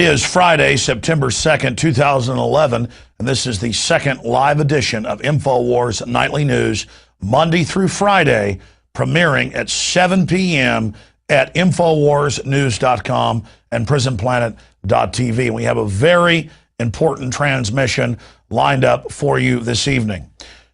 is Friday, September 2nd, 2011, and this is the second live edition of InfoWars Nightly News, Monday through Friday, premiering at 7 p.m. at InfoWarsNews.com and PrisonPlanet.tv. And we have a very important transmission lined up for you this evening.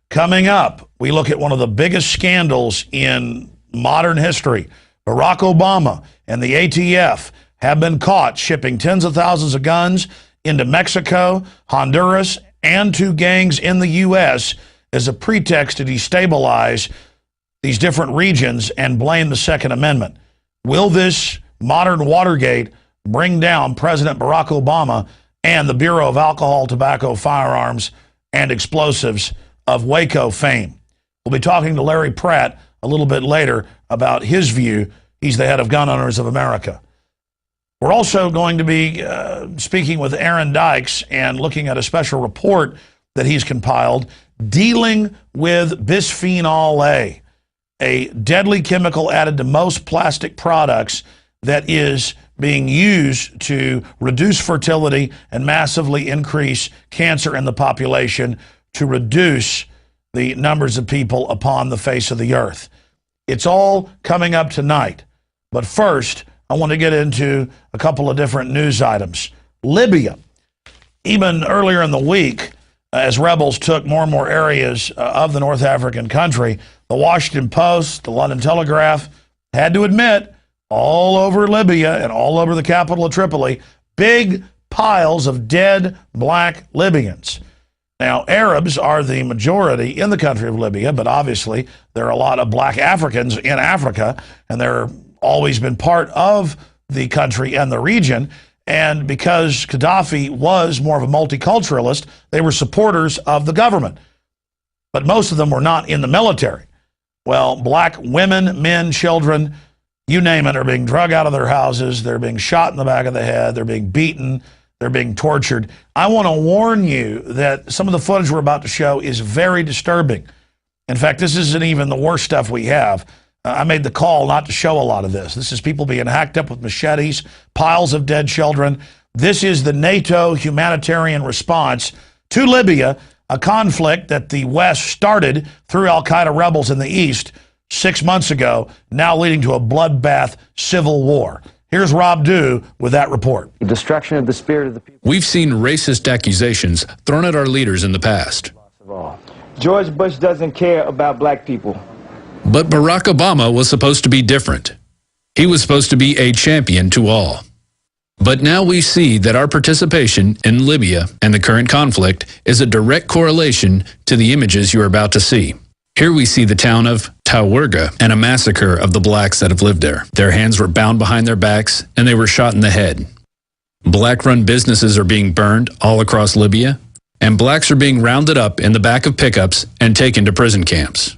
Coming up, we look at one of the biggest scandals in modern history. Barack Obama and the ATF have been caught shipping tens of thousands of guns into Mexico, Honduras, and to gangs in the U.S. as a pretext to destabilize these different regions and blame the Second Amendment. Will this modern Watergate bring down President Barack Obama and the Bureau of Alcohol, Tobacco, Firearms, and Explosives of Waco fame? We'll be talking to Larry Pratt a little bit later about his view. He's the head of Gun Owners of America. We're also going to be speaking with Aaron Dykes and looking at a special report that he's compiled dealing with bisphenol a deadly chemical added to most plastic products that is being used to reduce fertility and massively increase cancer in the population, to reduce the numbers of people upon the face of the earth. It's all coming up tonight. But first, I want to get into a couple of different news items. Libya, even earlier in the week, as rebels took more and more areas of the North African country, the Washington Post, the London Telegraph had to admit, all over Libya and all over the capital of Tripoli, big piles of dead black Libyans. Now, Arabs are the majority in the country of Libya, but obviously there are a lot of black Africans in Africa, and they're always been part of the country and the region. And because Gaddafi was more of a multiculturalist, they were supporters of the government. But most of them were not in the military. Well, black women, men, children, you name it, are being drug out of their houses. They're being shot in the back of the head. They're being beaten. They're being tortured. I want to warn you that some of the footage we're about to show is very disturbing. In fact, this isn't even the worst stuff we have. I made the call not to show a lot of this. This is people being hacked up with machetes, piles of dead children. This is the NATO humanitarian response to Libya, a conflict that the West started through al-Qaeda rebels in the East 6 months ago, now leading to a bloodbath civil war. Here's Rob Dew with that report. The destruction of the spirit of the people. We've seen racist accusations thrown at our leaders in the past. George Bush doesn't care about black people. But Barack Obama was supposed to be different. He was supposed to be a champion to all. But now we see that our participation in Libya and the current conflict is a direct correlation to the images you are about to see. Here we see the town of Tawerga and a massacre of the blacks that have lived there. Their hands were bound behind their backs and they were shot in the head. Black-run businesses are being burned all across Libya, and blacks are being rounded up in the back of pickups and taken to prison camps.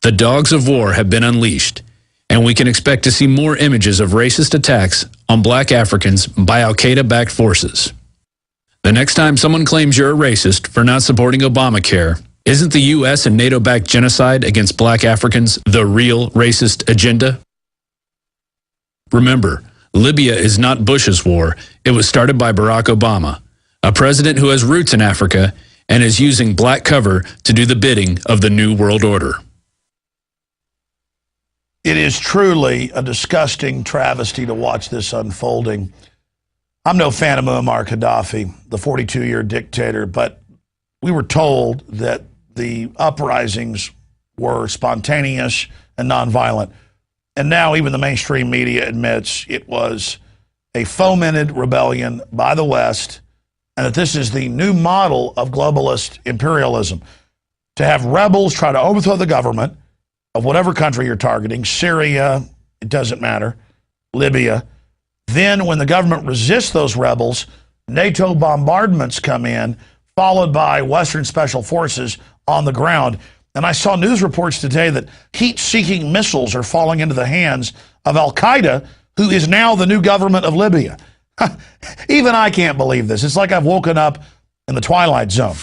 The dogs of war have been unleashed, and we can expect to see more images of racist attacks on black Africans by al-Qaeda-backed forces. The next time someone claims you're a racist for not supporting Obamacare, isn't the U.S. and NATO-backed genocide against black Africans the real racist agenda? Remember, Libya is not Bush's war. It was started by Barack Obama, a president who has roots in Africa and is using black cover to do the bidding of the New World Order. It is truly a disgusting travesty to watch this unfolding. I'm no fan of Muammar Gaddafi, the 42-year dictator, but we were told that the uprisings were spontaneous and nonviolent. And now even the mainstream media admits it was a fomented rebellion by the West, and that this is the new model of globalist imperialism. To have rebels try to overthrow the government of whatever country you're targeting, Syria, it doesn't matter, Libya. Then when the government resists those rebels, NATO bombardments come in, followed by Western special forces on the ground. And I saw news reports today that heat-seeking missiles are falling into the hands of al-Qaeda, who is now the new government of Libya. Even I can't believe this. It's like I've woken up in the Twilight Zone.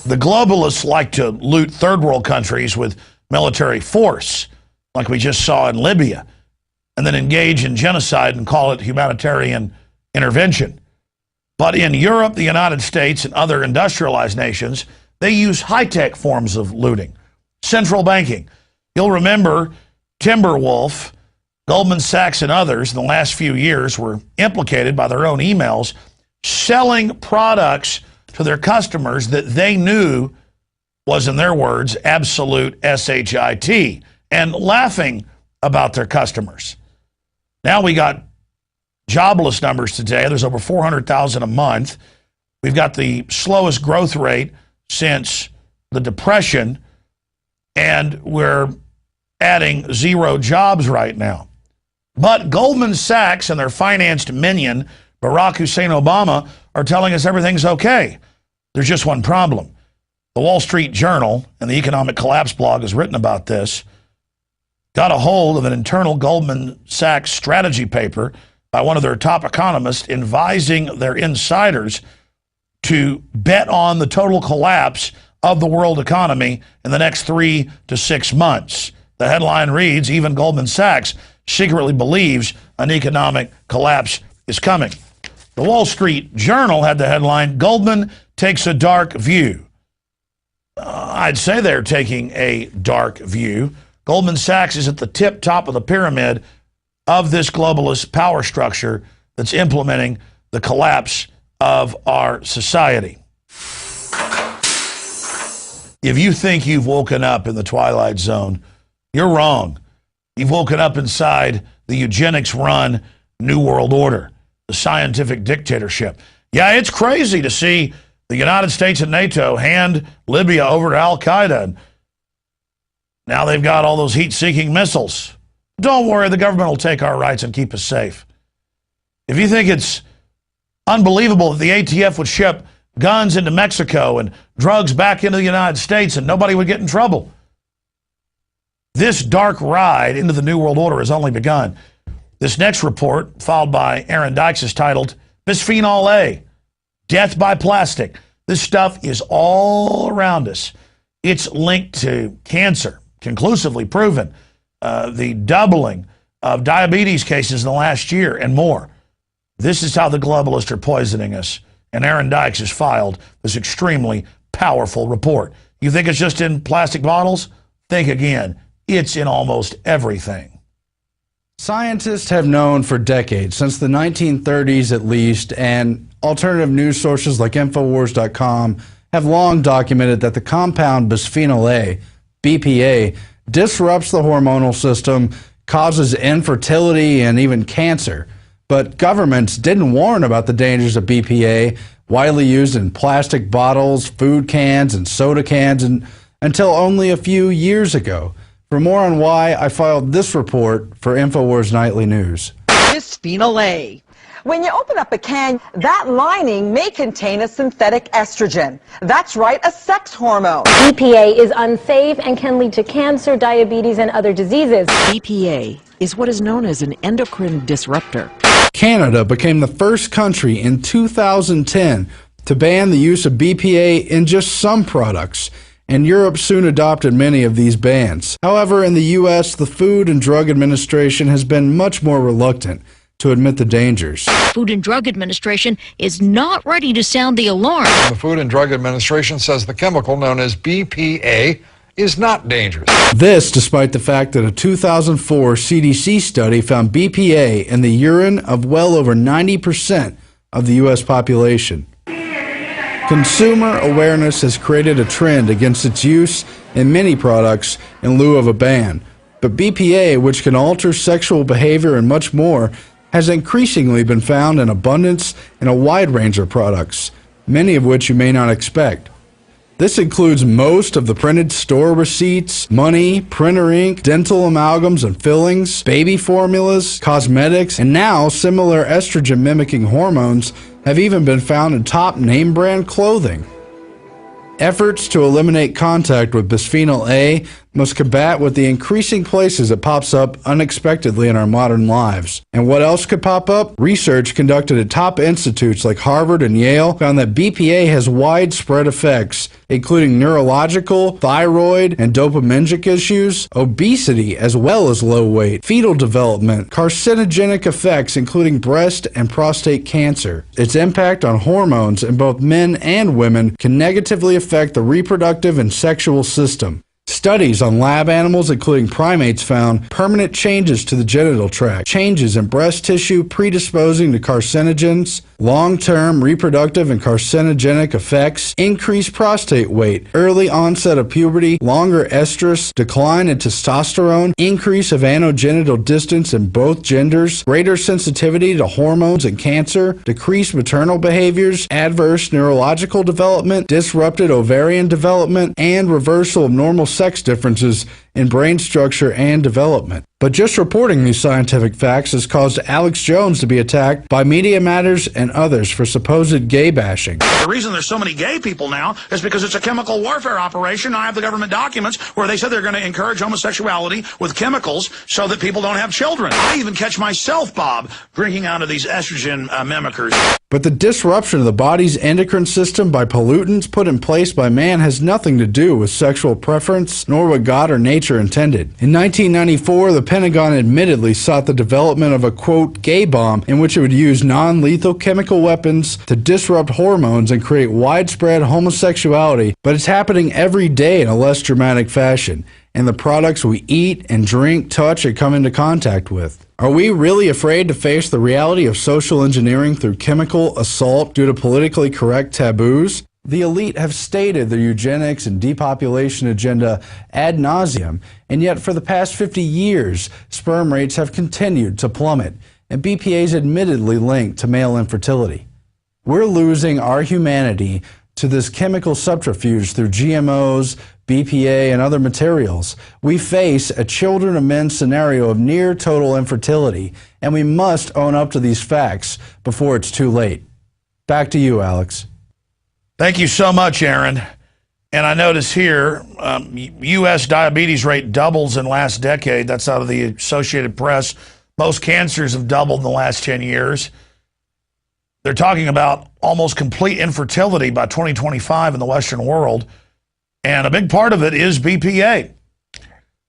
The globalists like to loot third world countries with military force, like we just saw in Libya. and then engage in genocide and call it humanitarian intervention. But in Europe, the United States, and other industrialized nations, they use high-tech forms of looting. Central banking. You'll remember Timberwolf, Goldman Sachs, and others in the last few years were implicated by their own emails selling products to their customers that they knew was, in their words, absolute shit, and laughing about their customers. Now we got jobless numbers today. There's over 400,000 a month. We've got the slowest growth rate since the Depression, and we're adding zero jobs right now. But Goldman Sachs and their financed minion, Barack Hussein Obama, are telling us everything's okay. There's just one problem. The Wall Street Journal and the Economic Collapse blog has written about this, got a hold of an internal Goldman Sachs strategy paper by one of their top economists advising their insiders to bet on the total collapse of the world economy in the next 3 to 6 months. The headline reads, even Goldman Sachs secretly believes an economic collapse is coming. The Wall Street Journal had the headline, Goldman takes a dark view. I'd say they're taking a dark view. Goldman Sachs is at the top of the pyramid of this globalist power structure that's implementing the collapse of our society. If you think you've woken up in the Twilight Zone, you're wrong. You've woken up inside the eugenics-run New World Order, the scientific dictatorship. Yeah, it's crazy to see the United States and NATO hand Libya over to al-Qaeda. And now they've got all those heat-seeking missiles. Don't worry, the government will take our rights and keep us safe. If you think it's unbelievable that the ATF would ship guns into Mexico and drugs back into the United States and nobody would get in trouble, this dark ride into the New World Order has only begun. This next report, filed by Aaron Dykes, is titled Bisphenol A, Death by Plastic. This stuff is all around us. It's linked to cancer, conclusively proven. The doubling of diabetes cases in the last year and more. This is how the globalists are poisoning us. And Aaron Dykes has filed this extremely powerful report. You think it's just in plastic bottles? Think again. It's in almost everything. Scientists have known for decades, since the 1930s at least, and alternative news sources like Infowars.com have long documented that the compound bisphenol A, BPA, disrupts the hormonal system, causes infertility and even cancer. But governments didn't warn about the dangers of BPA, widely used in plastic bottles, food cans, and soda cans, until only a few years ago. For more on why, I filed this report for Infowars Nightly News. Bisphenol A. When you open up a can, that lining may contain a synthetic estrogen. That's right, a sex hormone. BPA is unsafe and can lead to cancer, diabetes, and other diseases. BPA is what is known as an endocrine disruptor. Canada became the first country in 2010 to ban the use of BPA in just some products, and Europe soon adopted many of these bans. However, in the U.S., the Food and Drug Administration has been much more reluctant to admit the dangers. Food and Drug Administration is not ready to sound the alarm. The Food and Drug Administration says the chemical known as BPA is not dangerous. This despite the fact that a 2004 CDC study found BPA in the urine of well over 90% of the U.S. population. Consumer awareness has created a trend against its use in many products in lieu of a ban. But BPA, which can alter sexual behavior and much more, has increasingly been found in abundance in a wide range of products, many of which you may not expect. This includes most of the printed store receipts, money, printer ink, dental amalgams and fillings, baby formulas, cosmetics, and now similar estrogen-mimicking hormones have even been found in top name-brand clothing. Efforts to eliminate contact with bisphenol A must combat with the increasing places it pops up unexpectedly in our modern lives. And what else could pop up? Research conducted at top institutes like Harvard and Yale found that BPA has widespread effects, including neurological, thyroid, and dopaminergic issues, obesity, as well as low weight, fetal development, carcinogenic effects, including breast and prostate cancer. Its impact on hormones in both men and women can negatively affect the reproductive and sexual system. Studies on lab animals, including primates, found permanent changes to the genital tract, changes in breast tissue predisposing to carcinogens, long-term reproductive and carcinogenic effects, increased prostate weight, early onset of puberty, longer estrus, decline in testosterone, increase of anogenital distance in both genders, greater sensitivity to hormones and cancer, decreased maternal behaviors, adverse neurological development, disrupted ovarian development, and reversal of normal sex differences in brain structure and development. But just reporting these scientific facts has caused Alex Jones to be attacked by Media Matters and others for supposed gay bashing. The reason there's so many gay people now is because it's a chemical warfare operation. I have the government documents where they said they're going to encourage homosexuality with chemicals so that people don't have children. I even catch myself, Bob, drinking out of these estrogen mimickers. But the disruption of the body's endocrine system by pollutants put in place by man has nothing to do with sexual preference, nor what God or nature intended. In 1994, the Pentagon admittedly sought the development of a, quote, gay bomb in which it would use non-lethal chemical weapons to disrupt hormones and create widespread homosexuality, but it's happening every day in a less dramatic fashion, and the products we eat and drink, touch, and come into contact with. Are we really afraid to face the reality of social engineering through chemical assault due to politically correct taboos? The elite have stated their eugenics and depopulation agenda ad nauseum, and yet for the past 50 years, sperm rates have continued to plummet, and BPA is admittedly linked to male infertility. We're losing our humanity to this chemical subterfuge through GMOs, BPA, and other materials. We face a children of men scenario of near total infertility, and we must own up to these facts before it's too late. Back to you, Alex. Thank you so much, Aaron. And I notice here, U.S. diabetes rate doubles in last decade. That's out of the Associated Press. Most cancers have doubled in the last 10 years. They're talking about almost complete infertility by 2025 in the Western world. And a big part of it is BPA.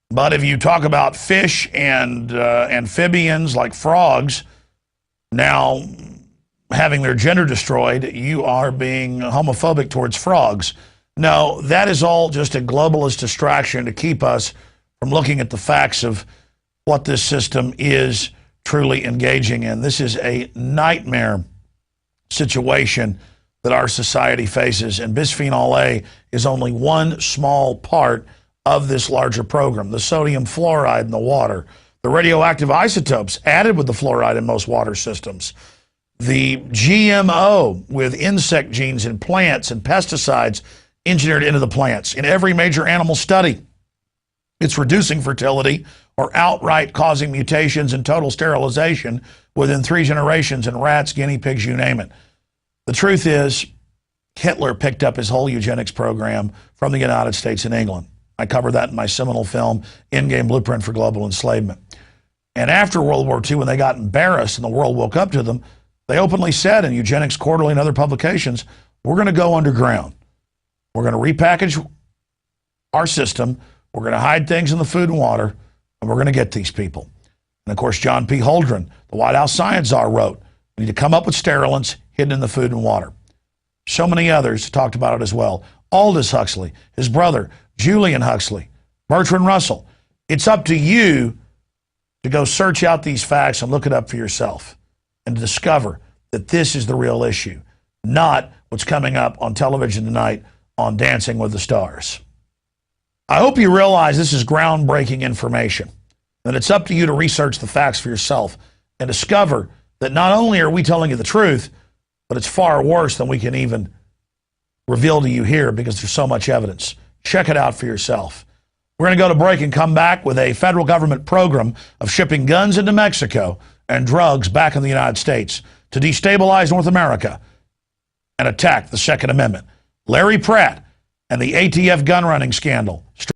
But if you talk about fish and amphibians like frogs, now having their gender destroyed, you are being homophobic towards frogs. No, that is all just a globalist distraction to keep us from looking at the facts of what this system is truly engaging in. This is a nightmare situation that our society faces, and bisphenol A is only one small part of this larger program. The sodium fluoride in the water, the radioactive isotopes added with the fluoride in most water systems, the GMO with insect genes in plants and pesticides engineered into the plants. In every major animal study, it's reducing fertility or outright causing mutations and total sterilization within 3 generations in rats, guinea pigs, you name it. The truth is, Hitler picked up his whole eugenics program from the United States and England. I covered that in my seminal film, Endgame Blueprint for Global Enslavement. And after World War II, when they got embarrassed and the world woke up to them, they openly said in Eugenics Quarterly and other publications, we're going to go underground. We're going to repackage our system. We're going to hide things in the food and water, and we're going to get these people. And of course, John P. Holdren, the White House science czar, wrote, we need to come up with sterilants hidden in the food and water. So many others talked about it as well. Aldous Huxley, his brother, Julian Huxley, Bertrand Russell. It's up to you to go search out these facts and look it up for yourself and to discover that this is the real issue, not what's coming up on television tonight on Dancing with the Stars. I hope you realize this is groundbreaking information, that it's up to you to research the facts for yourself and discover that not only are we telling you the truth, but it's far worse than we can even reveal to you here because there's so much evidence. Check it out for yourself. We're going to go to break and come back with a federal government program of shipping guns into Mexico and drugs back in the United States to destabilize North America and attack the Second Amendment. Larry Pratt and the ATF gun running scandal.